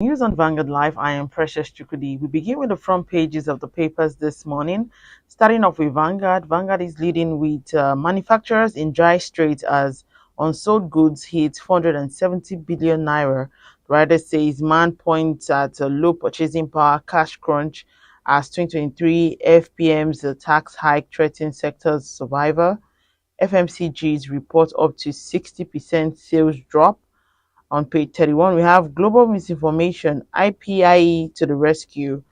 News on Vanguard Live. I am Precious Chukudi. We begin with the front pages of the papers this morning. Starting off with Vanguard. Vanguard is leading with manufacturers in dry straits as unsold goods hit 470 billion naira. The writer says man points at low purchasing power, cash crunch as 2023 FPM's tax hike threatens sector's survivor. FMCG's report up to 60% sales drop. On page 31, we have global misinformation, IPIE to the rescue.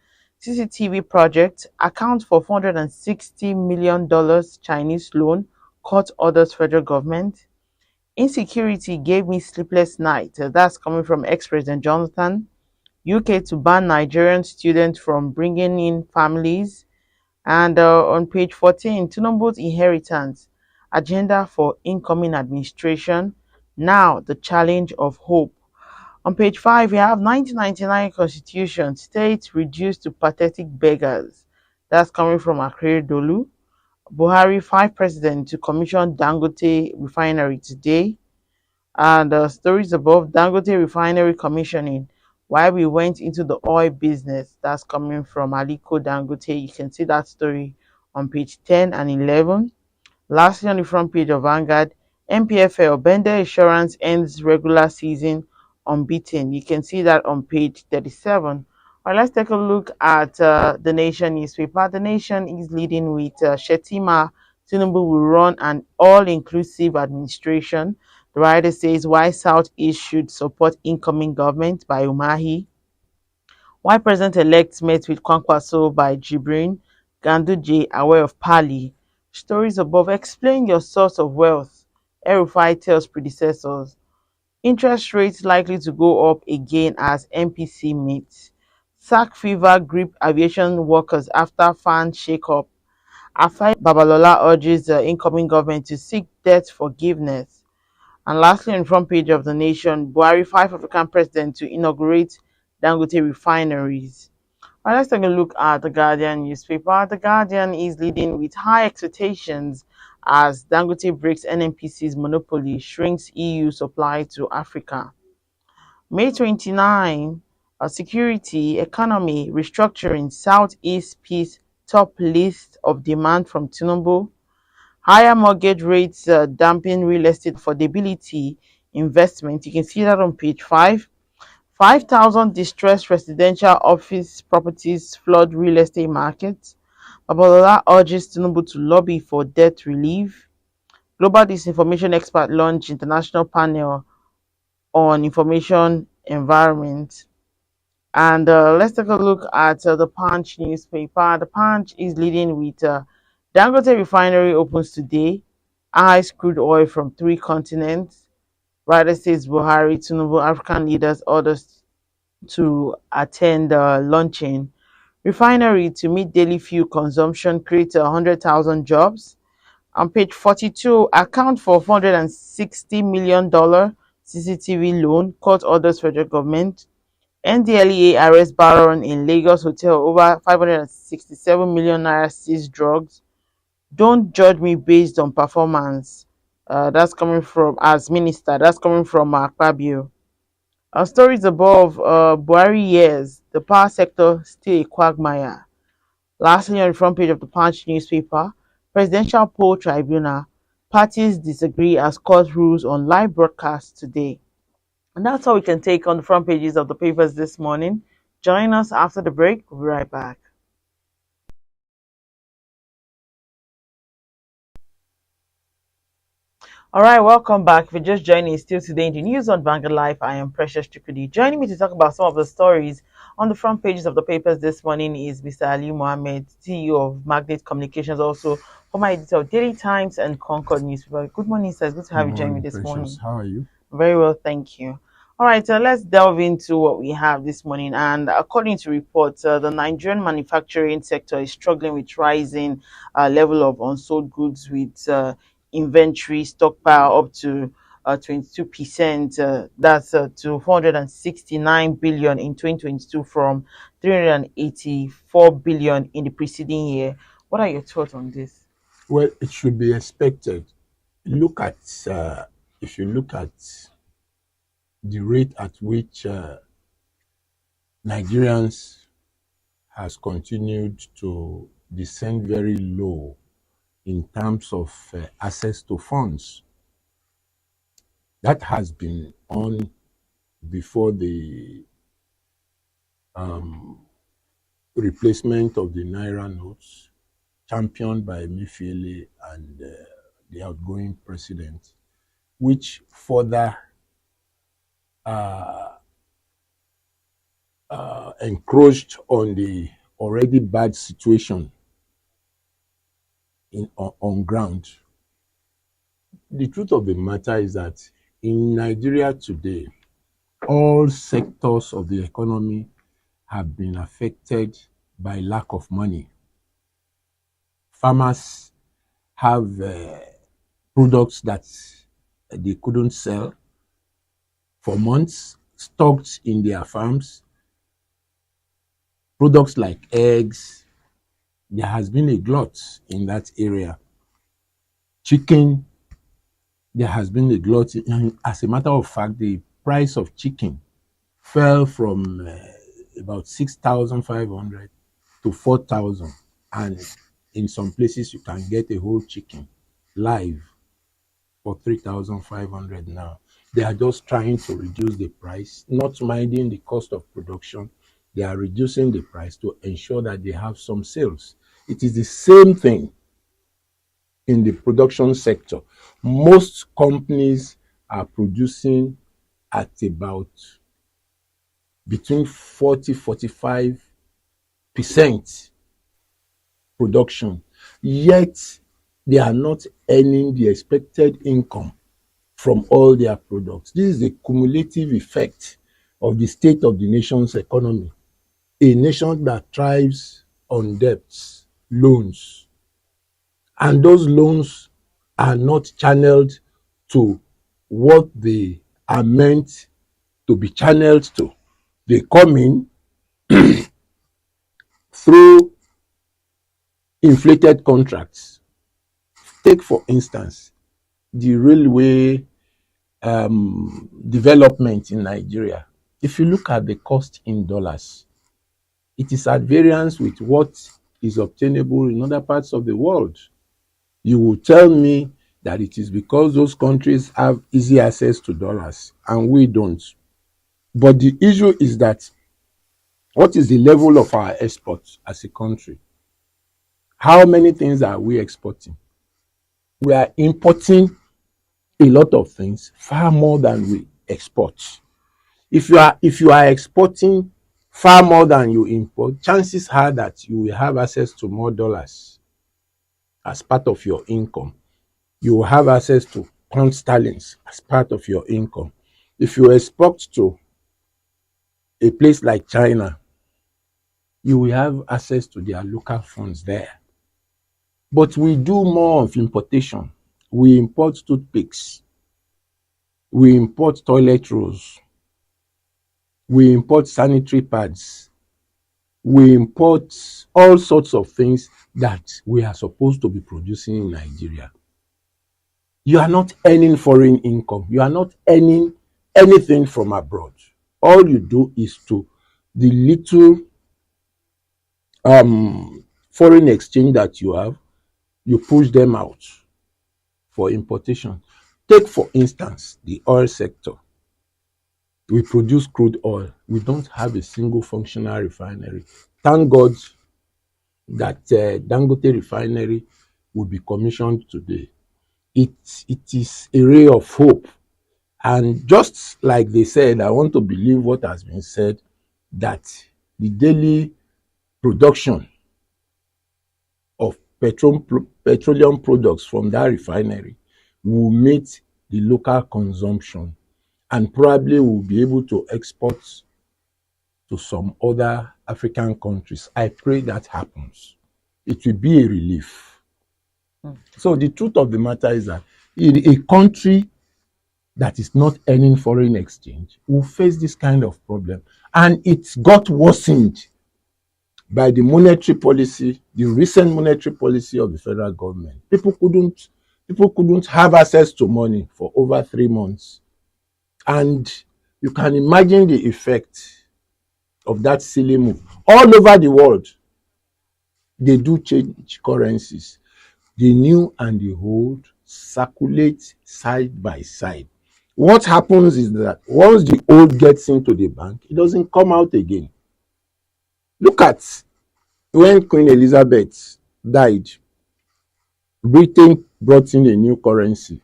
CCTV project accounts for $460 million Chinese loan, court orders federal government. Insecurity gave me sleepless night. That's coming from ex-President Jonathan. UK to ban Nigerian students from bringing in families. And on page 14, TINUBU'S inheritance, agenda for incoming administration. Now the challenge of hope. On page 5, we have 1999 Constitution, states reduced to pathetic beggars. That's coming from AKEREDOLU. Buhari, 5 president to commission Dangote refinery today. And stories above Dangote refinery commissioning, why we went into the oil business. That's coming from Aliko Dangote. You can see that story on page 10 and 11. Lastly, on the front page of Vanguard, MPFL Bender Insurance ends regular season unbeaten. You can see that on page 37. All right, let's take a look at the Nation newspaper. The Nation is leading with Shetima Tinubu will run an all-inclusive administration. The writer says why Southeast should support incoming government by Umahi. Why President-elect met with Kwankwaso by Jibrin Ganduje aware of Pali. Stories above explain your source of wealth. Erufai tells predecessors. Interest rates likely to go up again as MPC meets. Sack fever grip aviation workers after fan shake-up. Afai Babalola urges the incoming government to seek debt forgiveness. And lastly, on the front page of the Nation, Buhari, 5 African presidents to inaugurate Dangote refineries. All right, let's take a look at the Guardian newspaper. The Guardian is leading with high expectations as Dangote breaks NNPC's monopoly, shrinks EU supply to Africa. May 29, security, economy, restructuring, Southeast peace, top list of demand from Tinubu. Higher mortgage rates damping real estate affordability investment. You can see that on page 5. 5,000 distressed residential office properties flood real estate markets. Babalola urges Tinubu to lobby for debt relief. Global disinformation expert launch international panel on information environment. And let's take a look at the Punch newspaper. The Punch is leading with Dangote refinery opens today. Ice crude oil from 3 continents. Writer says Buhari, Tinubu, African leaders orders to attend launching. Refinery to meet daily fuel consumption creates 100,000 jobs. On page 42, account for $460 million CCTV loan, court orders federal government. NDLEA arrests Baron in Lagos hotel over 567 million naira seized drugs. Don't judge me based on performance. That's coming from as minister. That's coming from Akpabio. Stories above Buhari years, the power sector still a quagmire. Lastly, on the front page of the Punch newspaper, Presidential Poll Tribunal, parties disagree as court rules on live broadcast today. And that's all we can take on the front pages of the papers this morning. Join us after the break. We'll be right back. All right, welcome back. If you're just joining, still today in the news on Vanguard Life, I am Precious Chukudi. Joining me to talk about some of the stories on the front pages of the papers this morning is Mr. Ali Mohammed, CEO of Magnet Communications, also former editor of Daily Times and Concord Newspaper. Good morning, sir. It's good to have you join me this morning. How are you? Very well, thank you. All right, let's delve into what we have this morning. And according to reports, the Nigerian manufacturing sector is struggling with rising level of unsold goods with inventory stockpile up to 22%. That's to 469 billion in 2022 from 384 billion in the preceding year. What are your thoughts on this? Well, it should be expected. Look at if you look at the rate at which Nigerians has continued to descend very low in terms of access to funds. That has been on before the replacement of the Naira notes, championed by Emefiele and the outgoing president, which further encroached on the already bad situation on ground. The truth of the matter is that in Nigeria today, all sectors of the economy have been affected by lack of money. Farmers have products that they couldn't sell for months, stocked in their farms. Products like eggs, there has been a glut in that area. Chicken, there has been a glut. And as a matter of fact, the price of chicken fell from about 6,500 to 4,000. And in some places, you can get a whole chicken live for 3,500 now. They are just trying to reduce the price, not minding the cost of production. They are reducing the price to ensure that they have some sales. It is the same thing in the production sector. Most companies are producing at about between 40-45% production, yet they are not earning the expected income from all their products. This is the cumulative effect of the state of the nation's economy. A nation that thrives on debts, loans, and those loans are not channeled to what they are meant to be channeled to. They come in through inflated contracts. Take, for instance, the railway development in Nigeria. If you look at the cost in dollars, it is at variance with what is obtainable in other parts of the world. You will tell me that it is because those countries have easy access to dollars and we don't. But the issue is that what is the level of our exports as a country? How many things are we exporting? We are importing a lot of things, far more than we export. If you are exporting far more than you import, chances are that you will have access to more dollars as part of your income. You will have access to pound sterlings as part of your income. If you export to a place like China, you will have access to their local funds there. But we do more of importation. We import toothpicks. We import toilet rolls. We import sanitary pads. We import all sorts of things that we are supposed to be producing in Nigeria. You are not earning foreign income. You are not earning anything from abroad. All you do is to the little foreign exchange that you have, you push them out for importation. Take, for instance, the oil sector. We produce crude oil. We don't have a single functional refinery. Thank God that Dangote refinery will be commissioned today. It is a ray of hope. And just like they said, I want to believe what has been said, that the daily production of petroleum products from that refinery will meet the local consumption and probably will be able to export to some other African countries. I pray that happens. It will be a relief. So the truth of the matter is that in a country that is not earning foreign exchange will face this kind of problem. And it got worsened by the monetary policy, the recent monetary policy of the federal government. People couldn't have access to money for over 3 months. And you can imagine the effect of that silly move. All over the world, they do change currencies. The new and the old circulate side by side. What happens is that once the old gets into the bank, it doesn't come out again. Look at when Queen Elizabeth died, Britain brought in a new currency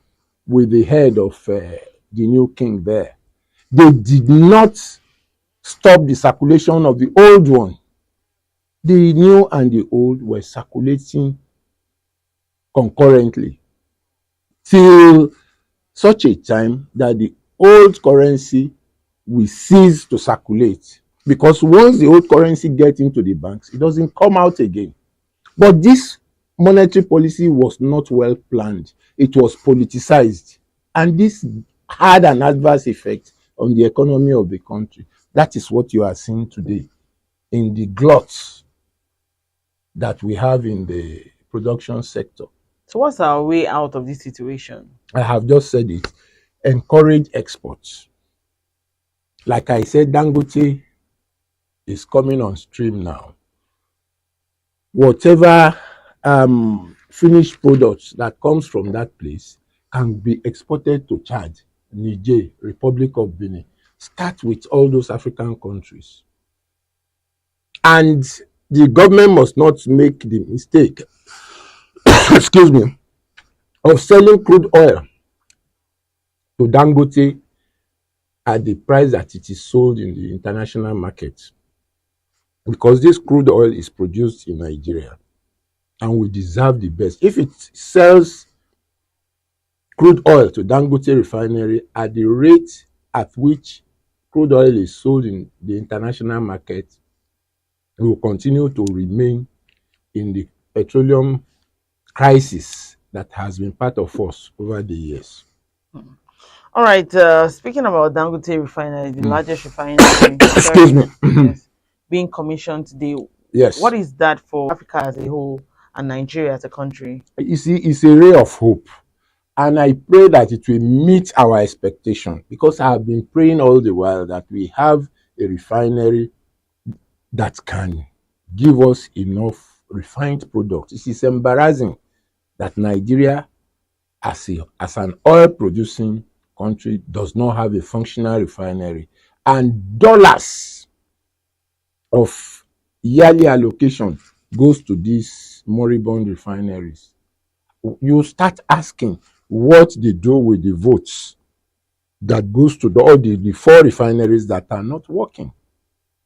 with the head of the new king there. They did not stop the circulation of the old one. The new and the old were circulating concurrently till such a time that the old currency will cease to circulate. Because once the old currency gets into the banks, it doesn't come out again. But this monetary policy was not well planned. It was politicized. And this had an adverse effect on the economy of the country. That is what you are seeing today in the glut that we have in the production sector. So what's our way out of this situation? I have just said it. Encourage exports. Like I said, Dangote is coming on stream now. Whatever finished products that comes from that place can be exported to Chad, Niger, Republic of Benin. Start with all those African countries. And the government must not make the mistake, excuse me, of selling crude oil to Dangote at the price that it is sold in the international market. Because this crude oil is produced in Nigeria and we deserve the best. If it sells crude oil to Dangote refinery at the rate at which crude oil is sold in the international market, we will continue to remain in the petroleum crisis that has been part of us over the years. All right. Speaking about Dangote refinery, the largest refinery Excuse me. yes, being commissioned today. Yes. What is that for Africa as a whole and Nigeria as a country? You see, it's a ray of hope. And I pray that it will meet our expectation, because I have been praying all the while that we have a refinery that can give us enough refined products. It is embarrassing that Nigeria, as an oil-producing country, does not have a functional refinery, and dollars of yearly allocation goes to these moribund refineries. You start asking what they do with the votes that goes to all the 4 refineries that are not working.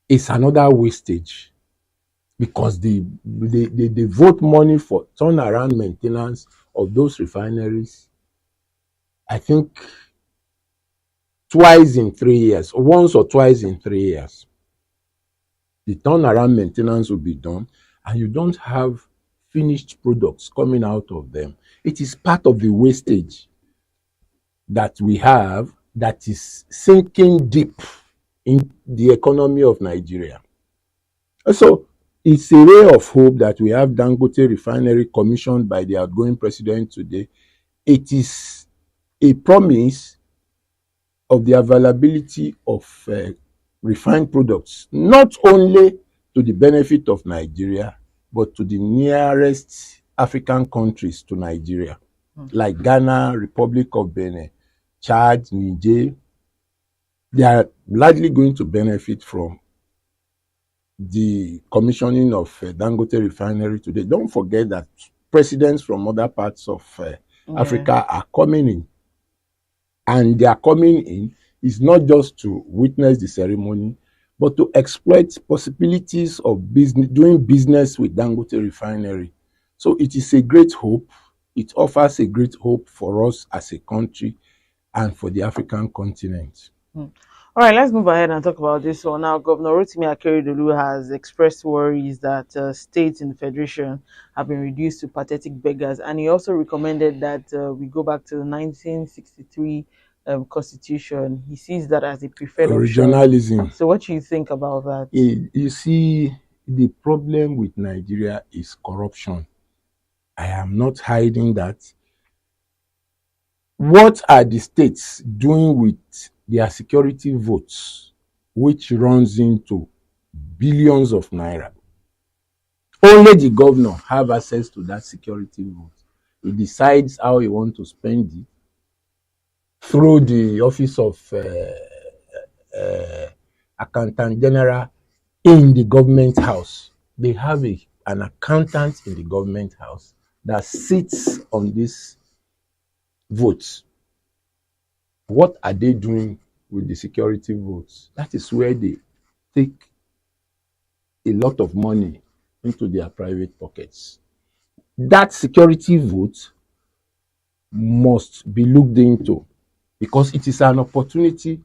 It's another wastage, because they vote money for turnaround maintenance of those refineries, I think twice in 3 years, once or twice in 3 years. The turnaround maintenance will be done, and you don't have finished products coming out of them. It is part of the wastage that we have that is sinking deep in the economy of Nigeria. So it's a ray of hope that we have Dangote refinery commissioned by the outgoing president today. It is a promise of the availability of refined products, not only to the benefit of Nigeria, but to the nearest African countries to Nigeria, like Ghana, Republic of Benin, Chad, Niger. They are largely going to benefit from the commissioning of Dangote refinery today. Don't forget that presidents from other parts of Africa are coming in. And they are coming in is not just to witness the ceremony, but to exploit possibilities of doing business with Dangote refinery. So it is a great hope. It offers a great hope for us as a country and for the African continent. All right, let's move ahead and talk about this one. Now, Governor Rotimi AKEREDOLU has expressed worries that states in the Federation have been reduced to pathetic beggars. And he also recommended that we go back to the 1963 Constitution. He sees that as a preferred regionalism. Option. So what do you think about that? You see, the problem with Nigeria is corruption. I am not hiding that. What are the states doing with their security votes, which runs into billions of naira. Only the governor have access to that security vote. He decides how he wants to spend it through the office of accountant general in the government house. They have an accountant in the government house that sits on this votes. What are they doing with the security votes? That is where they take a lot of money into their private pockets. That security vote must be looked into because it is an opportunity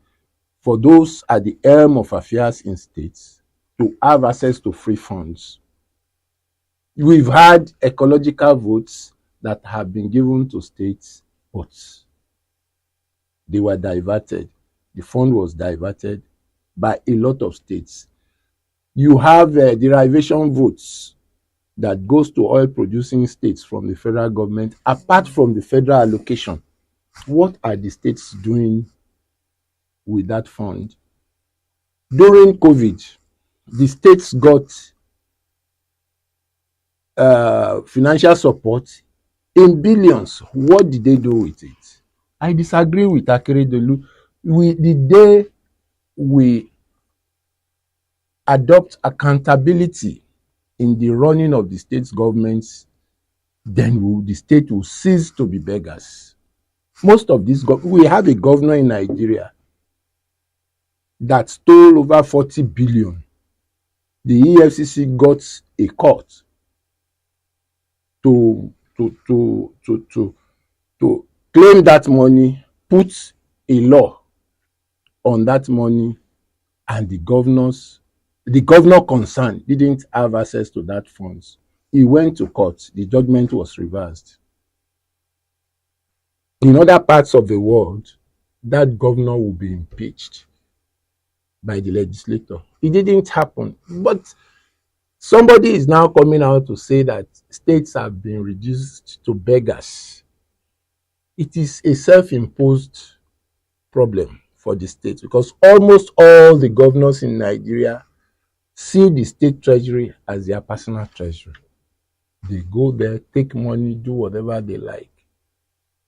for those at the helm of affairs in states to have access to free funds. We've had ecological votes that have been given to states, but they were diverted. The fund was diverted by a lot of states. You have derivation votes that goes to oil producing states from the federal government apart from the federal allocation. What are the states doing with that fund? During COVID, the states got financial support in billions. What did they do with it? I disagree with AKEREDOLU. The day we adopt accountability in the running of the state's governments, then the state will cease to be beggars. Most of these, we have a governor in Nigeria that stole over 40 billion. The EFCC got a court to claim that money, put a law on that money, and the governor concerned didn't have access to that funds. He went to court. The judgment was reversed. In other parts of the world, that governor will be impeached by the legislator. It didn't happen. But somebody is now coming out to say that states have been reduced to beggars. It is a self-imposed problem for the states because almost all the governors in Nigeria see the state treasury as their personal treasury. They go there, take money, do whatever they like.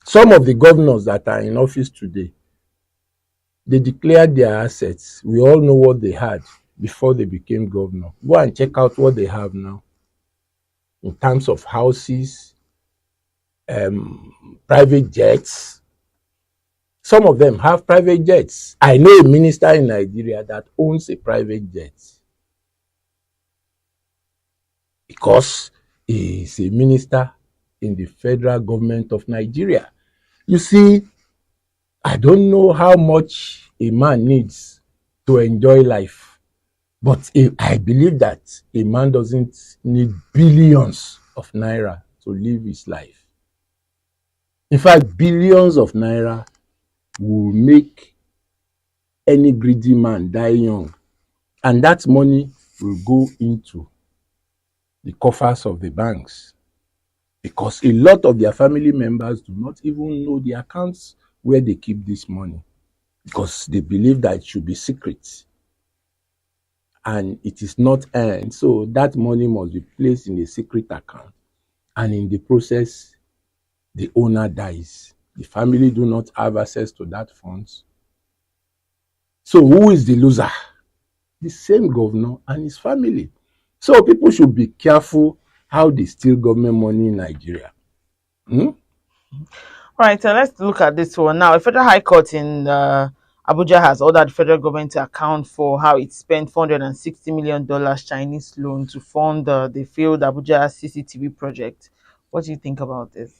Some of the governors that are in office today, they declared their assets. We all know what they had before they became governor. Go and check out what they have now in terms of houses, private jets. Some of them have private jets. I know a minister in Nigeria that owns a private jet because he is a minister in the federal government of Nigeria. You see, I don't know how much a man needs to enjoy life, but I believe that a man doesn't need billions of naira to live his life. In fact, billions of naira will make any greedy man die young, and that money will go into the coffers of the banks because a lot of their family members do not even know the accounts where they keep this money because they believe that it should be secret and it is not earned. So that money must be placed in a secret account, and in the process, the owner dies. The family do not have access to that funds. So who is the loser? The same governor and his family. So people should be careful how they steal government money in Nigeria. All right, so let's look at this one now. A federal high court in Abuja has ordered the federal government to account for how it spent $460 million Chinese loan to fund the failed Abuja CCTV project. What do you think about this?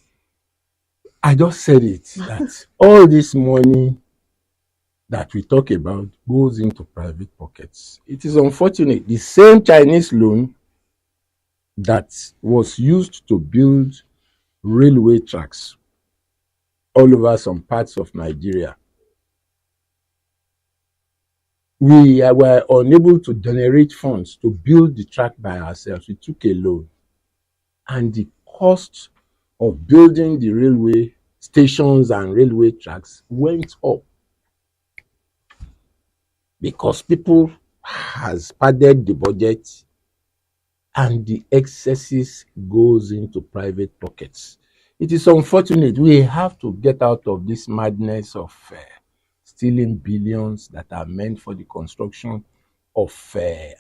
I just said it, that all this money that we talk about goes into private pockets. It is unfortunate. The same Chinese loan that was used to build railway tracks all over some parts of Nigeria, we were unable to generate funds to build the track by ourselves. We took a loan, and the cost of building the railway stations and railway tracks went up because people has padded the budget and the excesses goes into private pockets. It is unfortunate. We have to get out of this madness of stealing billions that are meant for the construction of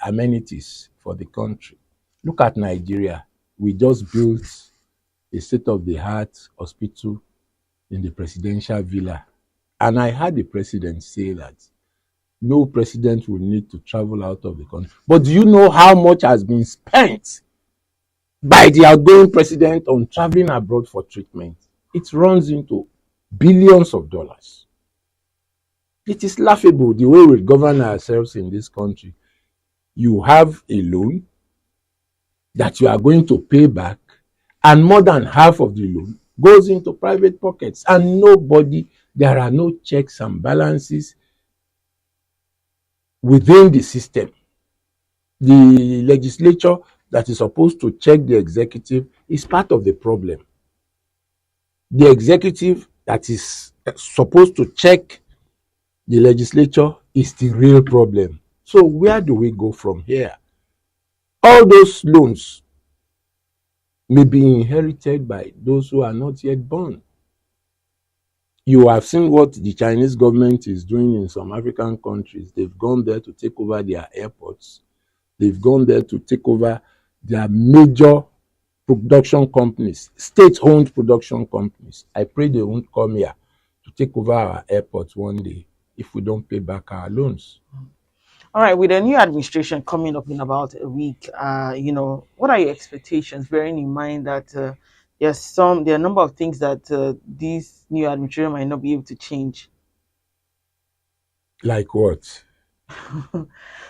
amenities for the country. Look at Nigeria. We just built a state-of-the-art hospital in the presidential villa. And I heard the president say that no president will need to travel out of the country. But do you know how much has been spent by the outgoing president on traveling abroad for treatment? It runs into billions of dollars. It is laughable the way we govern ourselves in this country. You have a loan that you are going to pay back, and more than half of the loan goes into private pockets, and there are no checks and balances within the system. The legislature that is supposed to check the executive is part of the problem. The executive that is supposed to check the legislature is the real problem. So where do we go from here? All those loans may be inherited by those who are not yet born. You have seen what the Chinese government is doing in some African countries. They've gone there to take over their airports. They've gone there to take over their major production companies, state-owned production companies. I pray they won't come here to take over our airports one day if we don't pay back our loans. All right, with the new administration coming up in about a week, what are your expectations, bearing in mind that there are a number of things that this new administration might not be able to change? Like what?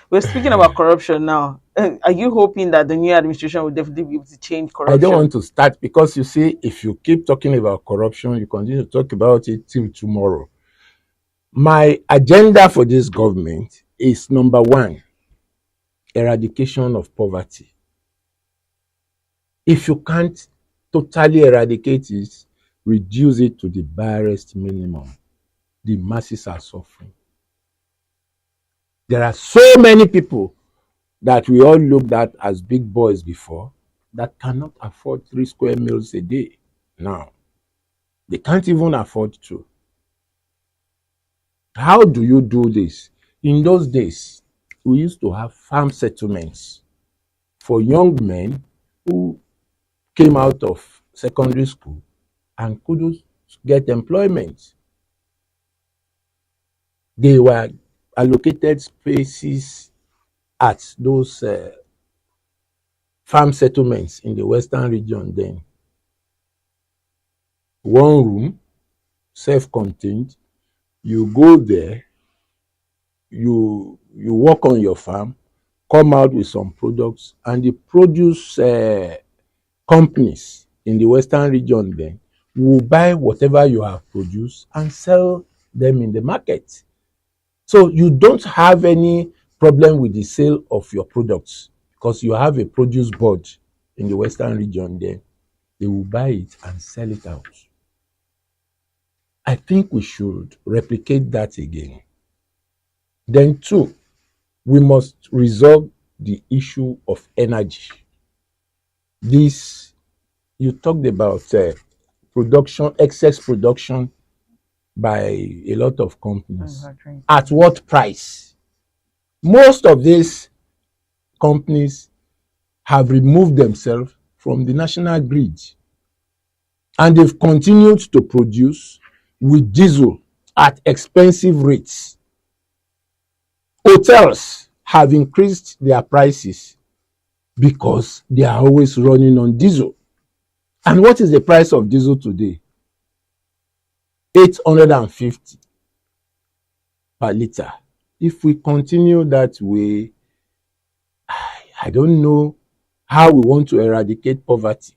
We're speaking about corruption now. Are you hoping that the new administration will definitely be able to change corruption? I don't want to start because you see, if you keep talking about corruption, you continue to talk about it till tomorrow. My agenda for this government is number one, eradication of poverty. If you can't totally eradicate it, reduce it to the barest minimum. The masses are suffering. There are so many people that we all looked at as big boys before that cannot afford 3 square meals a day now. They can't even afford 2. How do you do this? In those days, we used to have farm settlements for young men who came out of secondary school and couldn't get employment. They were allocated spaces at those farm settlements in the western region then. One room, self-contained. You go there, you work on your farm, come out with some products, and the produce companies in the western region then will buy whatever you have produced and sell them in the market. So you don't have any problem with the sale of your products because you have a produce board in the western region there. They will buy it and sell it out. I think we should replicate that again. Then 2, we must resolve the issue of energy. This, you talked about production, excess production by a lot of companies. At what price? Most of these companies have removed themselves from the national grid and they've continued to produce with diesel at expensive rates. Hotels have increased their prices because they are always running on diesel. And what is the price of diesel today? 850 per liter. If we continue that way, I don't know how we want to eradicate poverty.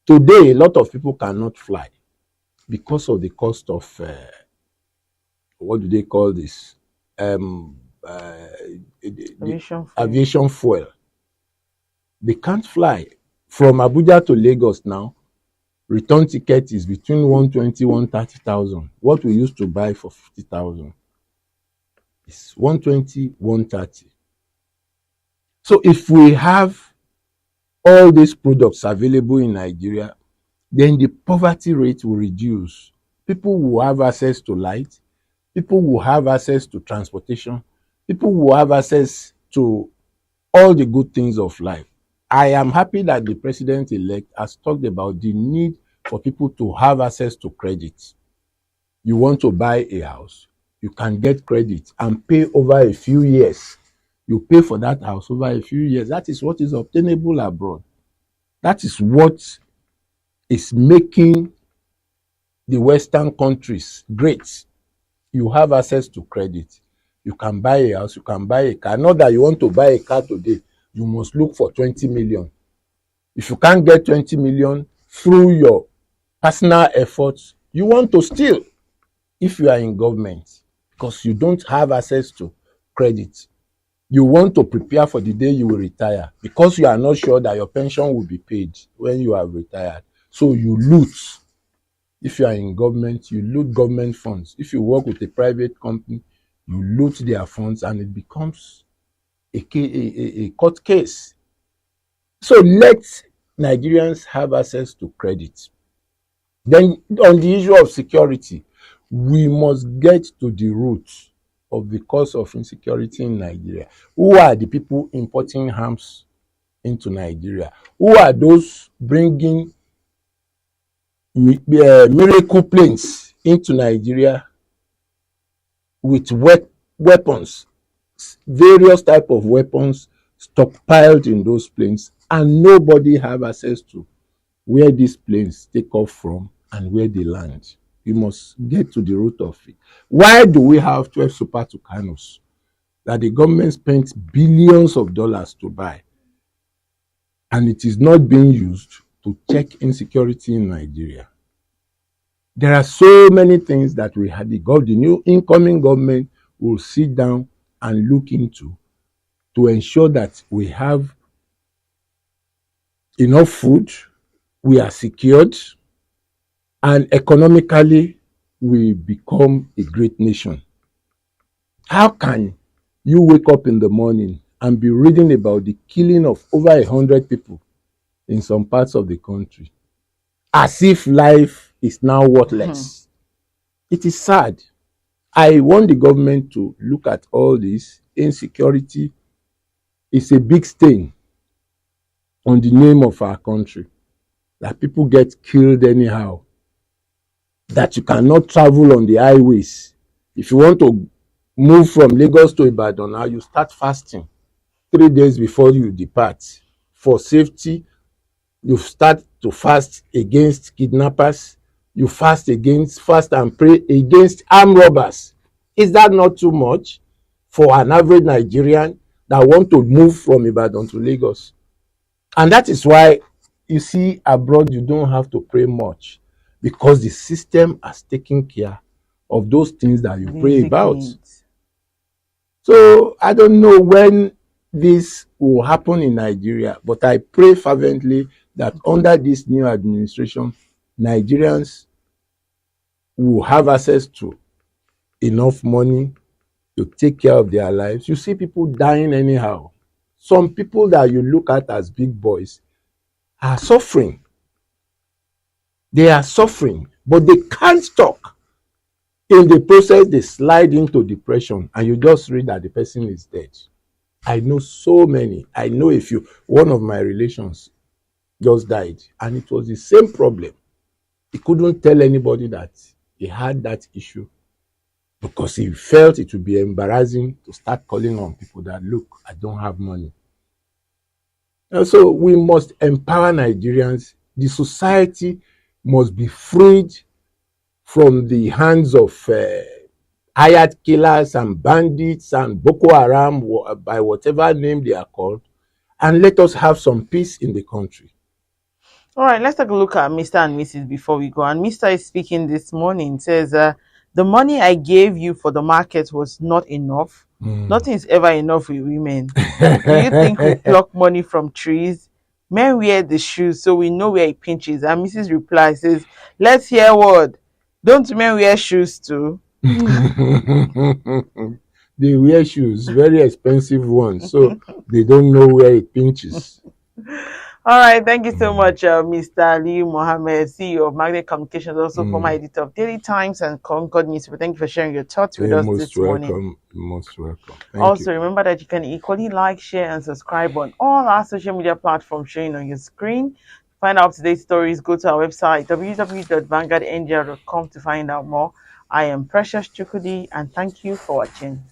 Today, a lot of people cannot fly because of the cost of, what do they call this? Aviation fuel. They can't fly. From Abuja to Lagos now, return ticket is between 120,000 and 130,000. What we used to buy for 50,000. It's 120, 130. So if we have all these products available in Nigeria, then the poverty rate will reduce. People will have access to light. People will have access to transportation. People will have access to all the good things of life. I am happy that the president-elect has talked about the need for people to have access to credit. You want to buy a house, you can get credit and pay over a few years. You pay for that house over a few years. That is what is obtainable abroad. That is what is making the Western countries great. You have access to credit. You can buy a house, you can buy a car. Not that you want to buy a car today, you must look for 20 million. If you can't get 20 million through your personal efforts, you want to steal if you are in government because you don't have access to credit. You want to prepare for the day you will retire because you are not sure that your pension will be paid when you are retired. So you loot. If you are in government, you loot government funds. If you work with a private company, you loot their funds and it becomes a court case. So let Nigerians have access to credit. Then on the issue of security, we must get to the root of the cause of insecurity in Nigeria. Who are the people importing arms into Nigeria? Who are those bringing miracle planes into Nigeria with weapons, various type of weapons stockpiled in those planes, and nobody have access to where these planes take off from and where they land? We must get to the root of it. Why do we have 12 Super Tucanos that the government spent billions of dollars to buy, and it is not being used to check insecurity in Nigeria? There are so many things that we had the new incoming government will sit down and look into to ensure that we have enough food, we are secured, and economically we become a great nation. How can you wake up in the morning and be reading about the killing of over 100 people in some parts of the country as if life is now worthless? It is sad. I want the government to look at all this. Insecurity is a big stain on the name of our country, that people get killed anyhow, that you cannot travel on the highways. If you want to move from Lagos to Ibadan now, you start fasting 3 days before you depart. For safety, you start to fast against kidnappers. You fast and pray against armed robbers. Is that not too much for an average Nigerian that want to move from Ibadan to Lagos? And that is why you see abroad you don't have to pray much, because the system has taken care of those things that you pray about. So I don't know when this will happen in Nigeria, but I pray fervently that under this new administration, Nigerians will have access to enough money to take care of their lives. You see people dying anyhow. Some people that you look at as big boys are suffering. They are suffering, but they can't talk. In the process, they slide into depression, and you just read that the person is dead. I know so many. I know one of my relations just died, and it was the same problem. He couldn't tell anybody that he had that issue because he felt it would be embarrassing to start calling on people that, look, I don't have money. And so we must empower Nigerians. The society must be freed from the hands of hired killers and bandits and Boko Haram, by whatever name they are called, and let us have some peace in the country. All right, let's take a look at Mr. and Mrs. before we go. And Mr. is speaking this morning, says, the money I gave you for the market was not enough. Nothing is ever enough with women. Do you think we pluck money from trees? Men wear the shoes, so we know where it pinches. And Mrs. replies, says, let's hear word. Don't men wear shoes too? they wear shoes, very expensive ones, so they don't know where it pinches. All right, thank you so Mm, much, Mr. Ali Mohammed, CEO of Magnet Communications, also former mm. editor of Daily Times and Concord Newspaper. Thank you for sharing your thoughts with You're us most this morning. welcome. Most welcome. Thank you. Also, remember that you can equally like, share, and subscribe on all our social media platforms showing on your screen. To find out today's stories, go to our website www.vanguardngl.com to find out more. I am Precious Chukudi, and thank you for watching.